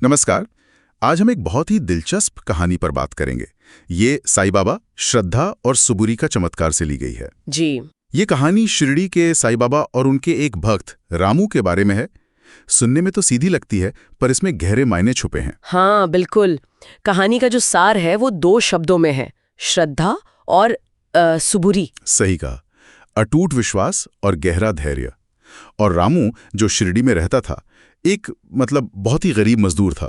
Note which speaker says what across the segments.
Speaker 1: नमस्कार। आज हम एक बहुत ही दिलचस्प कहानी पर बात करेंगे। ये साईं बाबा, श्रद्धा और सुबुरी का चमत्कार से ली गई है।
Speaker 2: जी।
Speaker 1: ये कहानी शिरडी के साईं बाबा और उनके एक भक्त रामू के बारे में है। सुनने में तो सीधी लगती है, पर इसमें गहरे मायने छुपे हैं।
Speaker 2: हाँ, बिल्कुल। कहानी का जो सार है वो 2 शब्दों में है, श्रद्धा और सुबुरी।
Speaker 1: सही कहा, अटूट विश्वास और गहरा धैर्य। और रामू, जो शिरडी में रहता था, एक बहुत ही गरीब मजदूर था।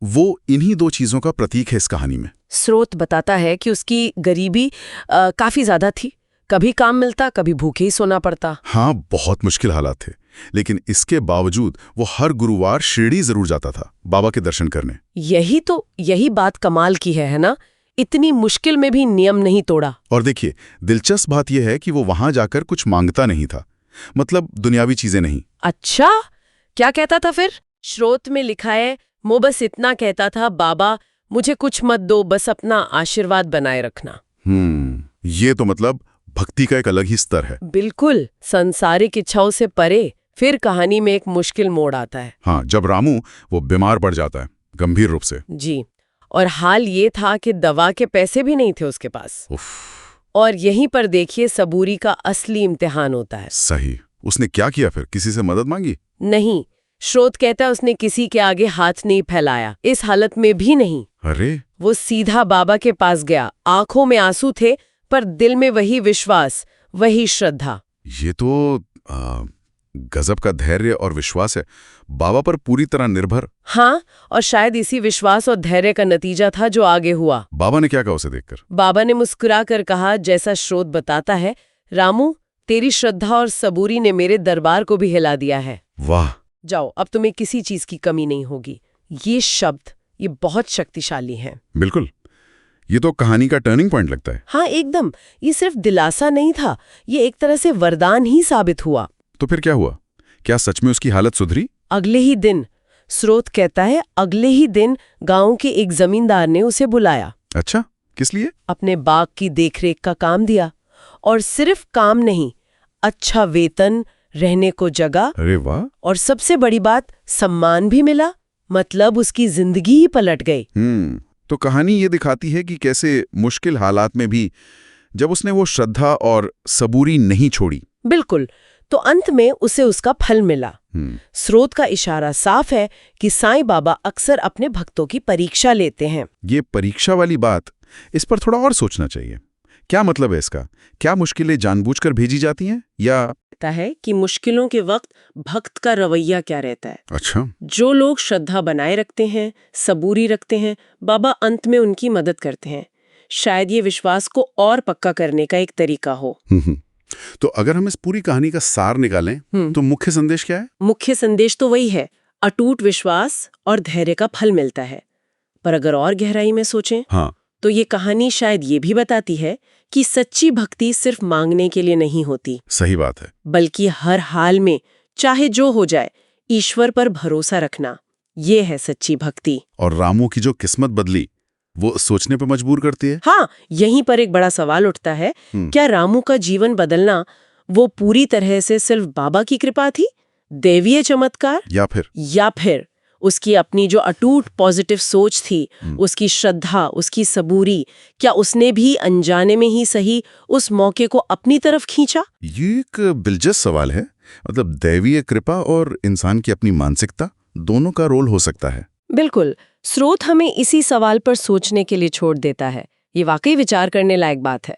Speaker 1: वो इन्हीं 2 चीजों का प्रतीक है इस कहानी में।
Speaker 2: स्रोत बताता है कि उसकी गरीबी काफी ज्यादा थी। कभी काम मिलता, कभी भूखे ही सोना पड़ता।
Speaker 1: हाँ, बहुत मुश्किल हालात थे, लेकिन इसके बावजूद वो हर गुरुवार शिरडी जरूर जाता था बाबा के दर्शन करने।
Speaker 2: यही बात कमाल की है ना? इतनी मुश्किल में भी नियम नहीं तोड़ा।
Speaker 1: और देखिए, दिलचस्प बात यह है कि वो वहां जाकर कुछ मांगता नहीं था, दुनियावी चीजें नहीं।
Speaker 2: अच्छा, क्या कहता था फिर? स्रोत में लिखा है, वो बस इतना कहता था, बाबा मुझे कुछ मत दो, बस अपना आशीर्वाद बनाए रखना।
Speaker 1: ये तो भक्ति का एक अलग ही स्तर है।
Speaker 2: बिल्कुल, सांसारिक इच्छाओं से परे। फिर कहानी में एक मुश्किल मोड़ आता है।
Speaker 1: हाँ, जब रामू वो बीमार पड़ जाता है, गंभीर रूप से।
Speaker 2: जी, और हाल ये था कि दवा के पैसे भी नहीं थे उसके पास।
Speaker 1: उफ।
Speaker 2: और यहीं पर देखिए सबूरी का असली इम्तिहान होता है।
Speaker 1: सही। उसने क्या किया फिर? किसी से मदद मांगी?
Speaker 2: नहीं, स्रोत कहता है उसने किसी के आगे हाथ नहीं फैलाया, इस हालत में भी नहीं।
Speaker 1: अरे!
Speaker 2: वो सीधा बाबा के पास गया। आंखों में आंसू थे, पर दिल में वही विश्वास, वही श्रद्धा।
Speaker 1: ये तो गजब का धैर्य और विश्वास है, बाबा पर पूरी तरह निर्भर।
Speaker 2: हाँ, और शायद इसी विश्वास और धैर्य का नतीजा था जो आगे हुआ।
Speaker 1: बाबा ने क्या कहा उसे देखकर?
Speaker 2: बाबा ने मुस्कुराकर कहा, जैसा स्रोत बताता है, रामू, तेरी श्रद्धा और सबूरी ने मेरे दरबार को भी हिला दिया है।
Speaker 1: वाह!
Speaker 2: जाओ, अब तुम्हें किसी चीज की कमी नहीं होगी। ये शब्द, ये बहुत शक्तिशाली हैं।
Speaker 1: बिल्कुल, ये तो कहानी का टर्निंग पॉइंट लगता है।
Speaker 2: हाँ, एकदम। ये सिर्फ दिलासा नहीं था, ये एक तरह से वरदान ही साबित हुआ।
Speaker 1: तो फिर क्या हुआ? क्या सच में उसकी हालत सुधरी?
Speaker 2: अगले ही दिन, स्रोत कहता है, अगले ही दिन गांव के एक जमींदार ने उसे बुलाया।
Speaker 1: अच्छा, किस लिए?
Speaker 2: अपने बाग की देखरेख का काम दिया। और सिर्फ काम नहीं, अच्छा वेतन, रहने को जगह।
Speaker 1: अरे वाह!
Speaker 2: और सबसे बड़ी बात, सम्मान भी मिला। उसकी जिंदगी ही पलट गई।
Speaker 1: तो कहानी ये दिखाती है कि कैसे मुश्किल हालात में भी जब उसने वो श्रद्धा और सबूरी नहीं छोड़ी,
Speaker 2: बिल्कुल, तो अंत में उसे उसका फल मिला। स्रोत का इशारा साफ है कि साईं बाबा अक्सर अपने भक्तों की परीक्षा लेते हैं।
Speaker 1: ये परीक्षा वाली बात, इस पर थोड़ा और सोचना चाहिए। क्या मतलब है इसका? क्या मुश्किलें जानबूझकर भेजी जाती हैं, या
Speaker 2: पता है कि मुश्किलों के वक्त भक्त का रवैया क्या रहता है?
Speaker 1: अच्छा।
Speaker 2: जो लोग श्रद्धा बनाए रखते हैं, सबूरी रखते हैं, बाबा अंत में उनकी मदद करते हैं। शायद ये विश्वास को और पक्का करने का एक तरीका हो।
Speaker 1: तो अगर हम इस पूरी कहानी का सार निकालें, तो मुख्य संदेश क्या है?
Speaker 2: मुख्य संदेश तो वही है, अटूट विश्वास और धैर्य का फल मिलता है। पर अगर और गहराई में सोचें,
Speaker 1: हाँ,
Speaker 2: तो ये कहानी शायद ये भी बताती है कि सच्ची भक्ति सिर्फ मांगने के लिए नहीं होती।
Speaker 1: सही बात है।
Speaker 2: बल्कि हर हाल में, चाहे जो हो जाए, ईश्वर पर भरोसा रखना, ये है सच्ची भक्ति।
Speaker 1: और रामू की जो किस्मत बदली, वो सोचने पर मजबूर करती है।
Speaker 2: हाँ, यहीं पर एक बड़ा सवाल उठता है, क्या रामू का जीवन बदलना वो पूरी तरह से सिर्फ बाबा की कृपा थी, दैवीय चमत्कार, या फिर उसकी अपनी जो अटूट पॉजिटिव सोच थी, उसकी श्रद्धा, उसकी सबूरी, क्या उसने भी अनजाने में ही सही उस मौके को अपनी तरफ खींचा?
Speaker 1: ये एक दिलचस्प सवाल है। दैवीय कृपा और इंसान की अपनी मानसिकता, दोनों का रोल हो सकता है।
Speaker 2: बिल्कुल, स्रोत हमें इसी सवाल पर सोचने के लिए छोड़ देता है। ये वाकई विचार करने लायक बात है।